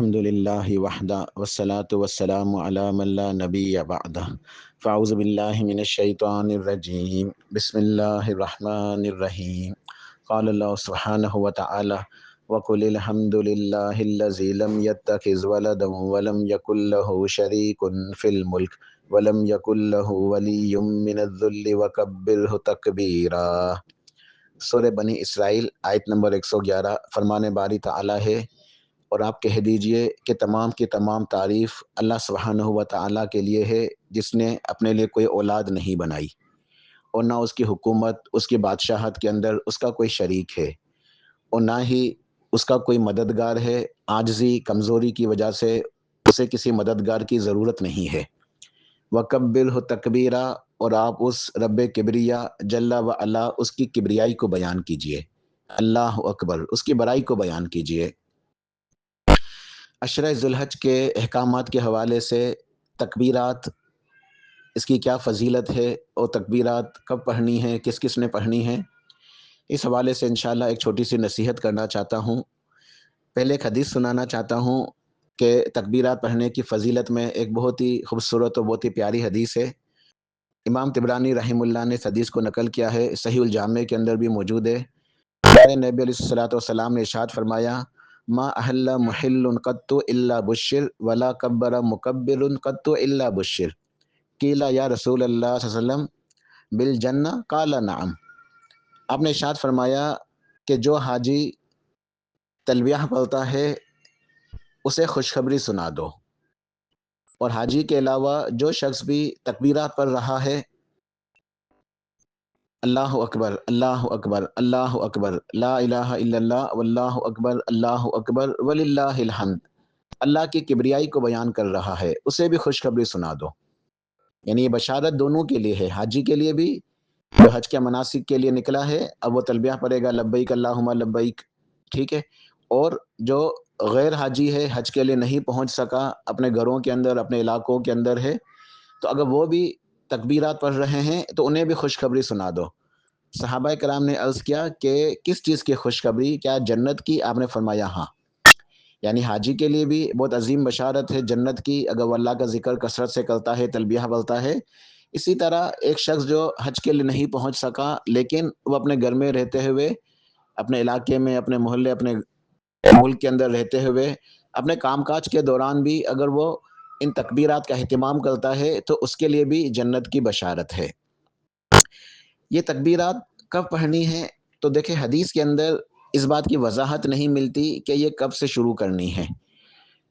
الحمد للہ وحدہ والصلاة والسلام علی من لا نبی بعدہ فاعوذ باللہ من الشیطان الرجیم بسم اللہ الرحمن الرحیم قال اللہ سبحانہ وتعالی وقل الحمد للہ الذی لم يتخذ ولدا ولم یکن له شریک فی الملک ولم یکن له ولی من الذل وکبرہ تکبیرا۔ سورہ بنی اسرائیل آیت نمبر 111۔ فرمان باری تعالی ہے اور آپ کہہ دیجئے کہ تمام کی تمام تعریف اللہ سبحانہ و تعالیٰ کے لیے ہے، جس نے اپنے لیے کوئی اولاد نہیں بنائی اور نہ اس کی حکومت، اس کی بادشاہت کے اندر اس کا کوئی شریک ہے اور نہ ہی اس کا کوئی مددگار ہے۔ عاجزی کمزوری کی وجہ سے اسے کسی مددگار کی ضرورت نہیں ہے۔ وَكَبِّرْهُ تَكْبِيرًا، اور آپ اس رب کبریا جل و علا اس کی کبریائی کو بیان کیجئے، اللہ اکبر، اس کی بڑائی کو بیان کیجئے۔ عشرہ ذی الحج کے احکامات کے حوالے سے تکبیرات، اس کی کیا فضیلت ہے اور تکبیرات کب پڑھنی ہیں، کس کس نے پڑھنی ہیں، اس حوالے سے انشاءاللہ ایک چھوٹی سی نصیحت کرنا چاہتا ہوں۔ پہلے ایک حدیث سنانا چاہتا ہوں کہ تکبیرات پڑھنے کی فضیلت میں ایک بہت ہی خوبصورت اور بہت ہی پیاری حدیث ہے۔ امام طبرانی رحمہ اللہ نے اس حدیث کو نقل کیا ہے، صحیح الجامع کے اندر بھی موجود ہے۔ ہمارے نبی علیہ الصلوۃ والسلام نے ارشاد فرمایا، ما احل محل قط الا بشر ولا کبر مکبر قط الا بشر، قیل یا رسول اللہ صلی اللہ علیہ وسلم بالجنہ قال نعم۔ آپ نے ارشاد فرمایا کہ جو حاجی تلبیہ پڑھتا ہے اسے خوشخبری سنا دو، اور حاجی کے علاوہ جو شخص بھی تکبیرات پڑھ رہا ہے، اللہ اکبر اللہ اکبر اللہ اکبر لا الہ الا اللہ واللہ اکبر اللہ اکبر وللہ الحمد، اللہ کی کبریائی کو بیان کر رہا ہے، اسے بھی خوشخبری سنا دو۔ یعنی یہ بشارت دونوں کے لیے ہے، حاجی کے لیے بھی جو حج کے مناسک کے لیے نکلا ہے، اب وہ تلبیہ پڑھے گا لبیک اللہم لبیک، ٹھیک ہے، اور جو غیر حاجی ہے، حج کے لیے نہیں پہنچ سکا، اپنے گھروں کے اندر اپنے علاقوں کے اندر ہے، تو اگر وہ بھی تکبیرات پڑھ رہے ہیں تو انہیں بھی خوشخبری سنا دو۔ صحابہ کرام نے عرض کیا کہ کس چیز کی خوشخبری، کیا جنت کی؟ آپ نے فرمایا ہاں۔ یعنی حاجی کے لیے بھی بہت عظیم بشارت ہے جنت کی، اگر وہ اللہ کا ذکر کثرت سے کرتا ہے، تلبیہ بولتا ہے۔ اسی طرح ایک شخص جو حج کے لیے نہیں پہنچ سکا لیکن وہ اپنے گھر میں رہتے ہوئے، اپنے علاقے میں، اپنے محلے، اپنے ملک کے اندر رہتے ہوئے، اپنے کام کاج کے دوران بھی اگر وہ ان تکبیرات کا اہتمام کرتا ہے تو اس کے لیے بھی جنت کی بشارت ہے۔ یہ تکبیرات کب پڑھنی ہے؟ تو دیکھیں حدیث کے اندر اس بات کی وضاحت نہیں ملتی کہ یہ کب سے شروع کرنی ہے،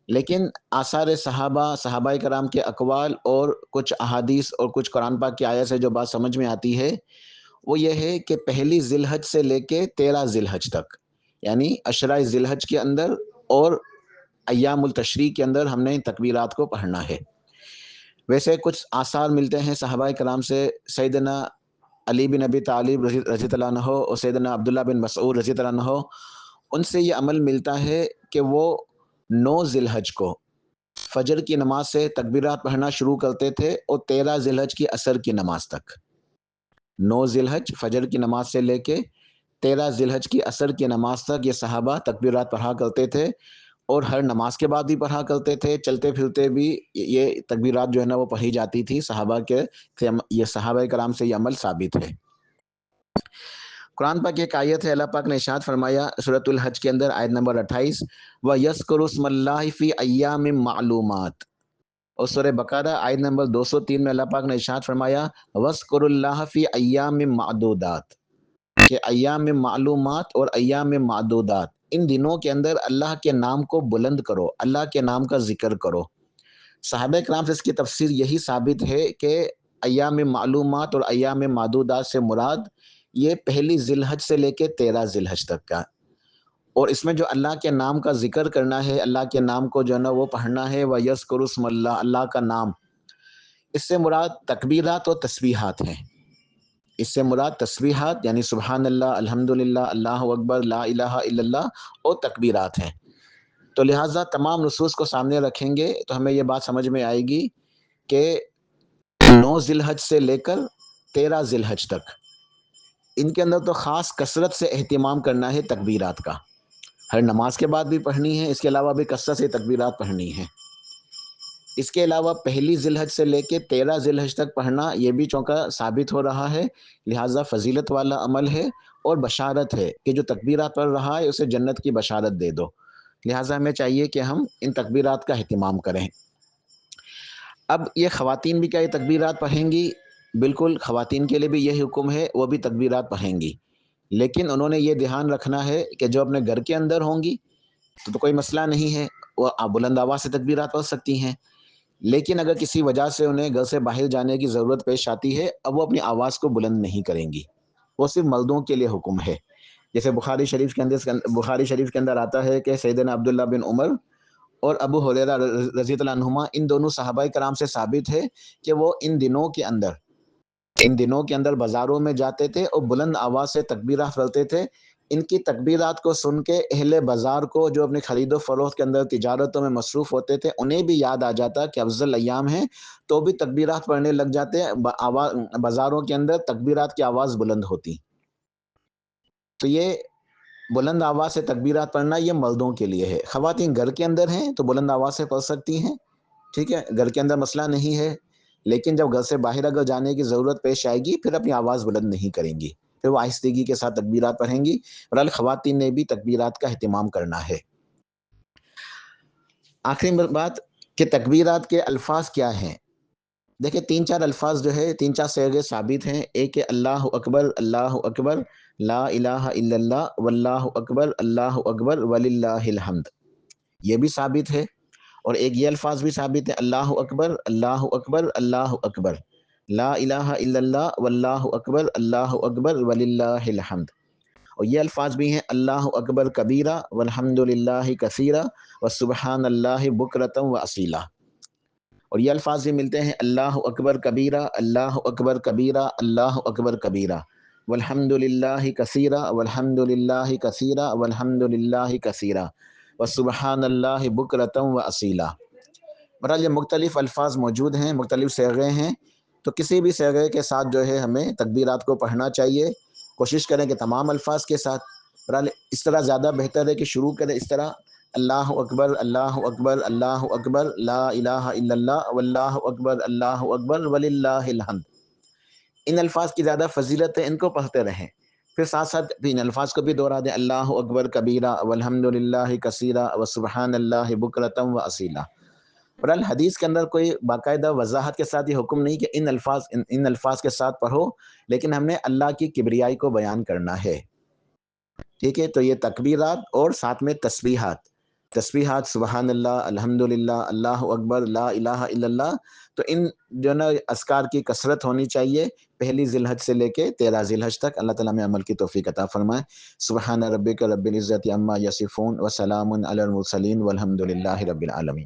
لیکن آثار صحابہ کرام کے اقوال اور کچھ احادیث اور کچھ قرآن پاک کی آیت سے جو بات سمجھ میں آتی ہے وہ یہ ہے کہ پہلی ذی الحج سے لے کے 13 ذی الحج تک، یعنی عشرہ ذی الحج کے اندر اور ایام التشریق کے اندر ہم نے ان تکبیرات کو پڑھنا ہے۔ ویسے کچھ آثار ملتے ہیں صحابہ کرام سے، سیدنا علی بن ابی طالب رضی اللہ عنہ اور سیدنا عبداللہ بن مسعود رضی اللہ عنہ، ان سے یہ عمل ملتا ہے کہ وہ 9 ذی الحج کو فجر کی نماز سے تکبیرات پڑھنا شروع کرتے تھے اور 13 ذی الحج کی عصر کی نماز تک۔ 9 ذی الحج فجر کی نماز سے لے کے 13 ذی الحج کی عصر کی نماز تک یہ صحابہ تکبیرات پڑھا کرتے تھے، اور ہر نماز کے بعد بھی پڑھا کرتے تھے، چلتے پھرتے بھی یہ تکبیرات جو ہے نا وہ پڑھی جاتی تھی۔ یہ صحابہ کرام سے یہ عمل ثابت ہے۔ قرآن پاک کی ایک آیت ہے، اللہ پاک نے ارشاد فرمایا سورۃ الحج کے اندر آیت نمبر 28، وَيَذْكُرُ اسْمَ اللَّهِ فِي أَيَّامٍ مَّعْلُومَاتٍ، اور سورہ بقرہ آیت نمبر 203 میں اللہ پاک نے ارشاد فرمایا وَاذْكُرُوا اللَّهَ فِي أَيَّامٍ مَّعْدُودَاتٍ، کہ ایام معلومات اور ایام معدودات، ان دنوں کے اندر اللہ کے نام کو بلند کرو، اللہ کے نام کا ذکر کرو۔ صحابہ کرام سے اس کی تفسیر یہی ثابت ہے کہ ایام معلومات اور ایام معدودات سے مراد یہ پہلی ذی الحج سے لے کے 13 ذی الحج تک کا، اور اس میں جو اللہ کے نام کا ذکر کرنا ہے، اللہ کے نام کو جو ہے نا وہ پڑھنا ہے، وَيَذْكُرُ اسْمَ اللَّهِ، اللہ کا نام، اس سے مراد تکبیرات اور تسبیحات ہیں۔ اس سے مراد تسبیحات یعنی سبحان اللہ، الحمدللہ، اللہ اکبر، لا الہ الا اللہ، اور تکبیرات ہیں۔ تو لہٰذا تمام نصوص کو سامنے رکھیں گے تو ہمیں یہ بات سمجھ میں آئے گی کہ 9 ذی الحج سے لے کر 13 ذی الحج تک ان کے اندر تو خاص کثرت سے اہتمام کرنا ہے تکبیرات کا، ہر نماز کے بعد بھی پڑھنی ہے، اس کے علاوہ بھی کثرت سے تکبیرات پڑھنی ہے۔ اس کے علاوہ پہلی ذی الحج سے لے کے 13 ذی الحج تک پڑھنا یہ بھی چونکہ ثابت ہو رہا ہے، لہٰذا فضیلت والا عمل ہے اور بشارت ہے کہ جو تکبیرات پڑھ رہا ہے اسے جنت کی بشارت دے دو، لہٰذا ہمیں چاہیے کہ ہم ان تکبیرات کا اہتمام کریں۔ اب یہ خواتین بھی کیا یہ تکبیرات پڑھیں گی؟ بالکل، خواتین کے لیے بھی یہی حکم ہے، وہ بھی تکبیرات پڑھیں گی، لیکن انہوں نے یہ دھیان رکھنا ہے کہ جو اپنے گھر کے اندر ہوں گی تو کوئی مسئلہ نہیں ہے، وہ بلند آواز سے تکبیرات پڑھ سکتی ہیں، لیکن اگر کسی وجہ سے انہیں گھر سے باہر جانے کی ضرورت پیش آتی ہے، اب وہ اپنی آواز کو بلند نہیں کریں گی، وہ صرف مردوں کے لیے حکم ہے۔ جیسے بخاری شریف کے اندر آتا ہے کہ سیدنا عبداللہ بن عمر اور ابو ہریرہ رضی اللہ عنہما، ان دونوں صحابہ کرام سے ثابت ہے کہ وہ ان دنوں کے اندر بازاروں میں جاتے تھے اور بلند آواز سے تکبیرات پڑھتے تھے۔ ان کی تکبیرات کو سن کے اہل بازار کو جو اپنے خرید و فروخت کے اندر تجارتوں میں مصروف ہوتے تھے، انہیں بھی یاد آ جاتا کہ افضل ایام ہیں، تو بھی تکبیرات پڑھنے لگ جاتے ہیں، بازاروں کے اندر تکبیرات کی آواز بلند ہوتی۔ تو یہ بلند آواز سے تکبیرات پڑھنا یہ مردوں کے لیے ہے۔ خواتین گھر کے اندر ہیں تو بلند آواز سے پڑھ سکتی ہیں، ٹھیک ہے، گھر کے اندر مسئلہ نہیں ہے، لیکن جب گھر سے باہر اگر جانے کی ضرورت پیش آئے گی پھر اپنی آواز بلند نہیں کریں گی، پھر وہ آہستگی کے ساتھ تکبیرات پڑھیں گی، اور خواتین نے بھی تکبیرات کا اہتمام کرنا ہے۔ آخری بات کہ تکبیرات کے الفاظ کیا ہیں؟ دیکھیں 3-4 الفاظ جو ہے 3-4 صیغے ثابت ہیں۔ ایک ہے اللہ اکبر لا الہ الا اللہ واللہ اکبر وللہ الحمد، یہ بھی ثابت ہے۔ اور ایک یہ الفاظ بھی ثابت ہے، اللہ اکبر لا الہ الا اللہ واللہ اکبر وللہ الحمد۔ اور یہ الفاظ بھی ہیں، اللہ اکبر کبیرہ والحمد للہ کثیرہ وسبحان اللہ بکرۃ و اصیلا۔ اور یہ الفاظ بھی ملتے ہیں، اللہ اکبر کبیرہ والحمد للہ کثیرہ وسبحان اللہ بکرۃ و اصیلا۔ بہرحال یہ مختلف الفاظ موجود ہیں، مختلف صیغے ہیں، تو کسی بھی صیغے کے ساتھ جو ہے ہمیں تکبیرات کو پڑھنا چاہیے، کوشش کریں کہ تمام الفاظ کے ساتھ۔ بہرحال اس طرح زیادہ بہتر ہے کہ شروع کریں اس طرح، اللہ اکبر لا الہ الا اللہ واللہ اکبر وللہ الحمد۔ ان الفاظ کی زیادہ فضیلت ہے، ان کو پڑھتے رہیں، پھر ساتھ ساتھ ان الفاظ کو بھی دہرا دیں، اللہ اکبر کبیرہ والحمد للہ کثیرہ وسبحان اللہ بکرۃ و اصیلا۔ بہرحال حدیث کے اندر کوئی باقاعدہ وضاحت کے ساتھ یہ حکم نہیں کہ ان الفاظ کے ساتھ پڑھو، لیکن ہم نے اللہ کی کبریائی کو بیان کرنا ہے، ٹھیک ہے۔ تو یہ تکبیرات اور ساتھ میں تسبیحات سبحان اللہ، الحمدللہ، اللہ اکبر، لا الہ الا اللہ، تو ان جو نا اذکار کی کثرت ہونی چاہیے پہلی ذی الحج سے لے کے 13 ذی الحج تک۔ اللہ تعالیٰ میں عمل کی توفیق عطا فرمائے۔ سبحان ربک رب العزت عما یصفون وسلام علی المرسلین والحمد للہ رب العالمین۔